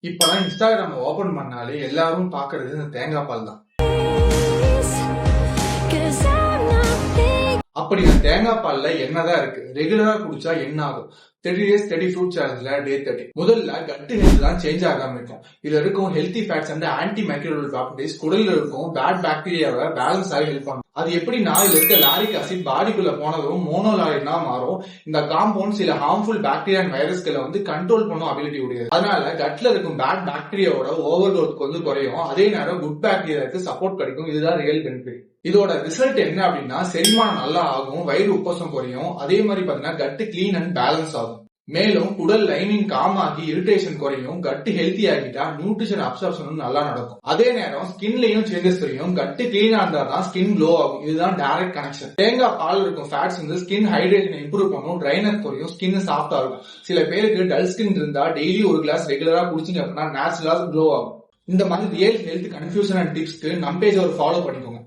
இப்பெல்லாம் Instagram open பண்ணாலே எல்லாரும் பாக்குறது இந்த தேங்காய் பால் தான். அப்படி இந்த தேங்காய் பால்ல என்னதான் இருக்கு? ரெகுலரா குடிச்சா என்ன ஆகும்? 30 days 30 fruit challenge டே 30. முதல்ல கட் ஹெல்த் தான் சேஞ்ச் ஆகாம இருக்கும். இதுல இருக்கும் healthy fats and anti microbial properties குடல்ல இருக்கும் பேட் பாக்டீரியாவை பேலன்ஸ் ஆகி ஹெல்ப் பண்ணும். அது எப்படின்னா இதுல இருக்க லாரிக் ஆசிட் பாடிக்குள்ள போனதும் மோனோலாரினா மாறும். இந்த காம்பவுண்ட் சில ஹார்ம்ஃபுல் பாக்டீரியா அண்ட் வைரஸ்களை கண்ட்ரோல் பண்ணும் அபிலிட்டி உடையது. அதனால கட்ல இருக்கும் பேட் பாக்டீரியாவோட ஓவர் growth குறையும். அதே நேரம் குட் பாக்டீரியாவுக்கு சப்போர்ட் கிடைக்கும். இதுதான் ரியல் பெனிஃபிட். இதோட ரிசல்ட் என்ன அப்படின்னா செரிமானம் நல்லா ஆகும், வயிறு உப்பசம் குறையும், அதே மாதிரி பாத்தீங்கன்னா கட்டு கிளீன் அண்ட் பேலன்ஸ் ஆகும். மேலும் குடல் லைனிங் காம் ஆகி இரிட்டேஷன் குறையும். கட்டு ஹெல்த்தி ஆகிட்டா நியூட்ரிஷன் அப்சர்ப்ஷனும் நல்லா நடக்கும். அதே நேரம் ஸ்கின்லயும் சேஞ்சஸ் தெரியும். கட்டு கிளீனா இருந்தா தான் ஸ்கின் க்ளோ ஆகும். இதுதான் டைரக்ட் கனெக்ஷன். தேங்காய் பால் இருக்கும் ஃபேட்ஸ் ஸ்கின் ஹைட்ரேஷன் இம்ப்ரூவ் பண்ணும், ட்ரைனஸ் குறையும், ஸ்கின் சாஃப்டா இருக்கும். சில பேருக்கு டல் ஸ்கின் இருந்தா டெய்லி ஒரு கிளாஸ் ரெகுலரா குடிச்சிங்க அப்படின்னா நேச்சுரலா க்ளோ ஆகும். இந்த மாதிரி ரியல் ஹெல்த் கன்ஃபியூஷன் அண்ட் டிப்ஸ்க்கு நம்ம பேஜ் ஃபாலோ பண்ணிக்கோங்க.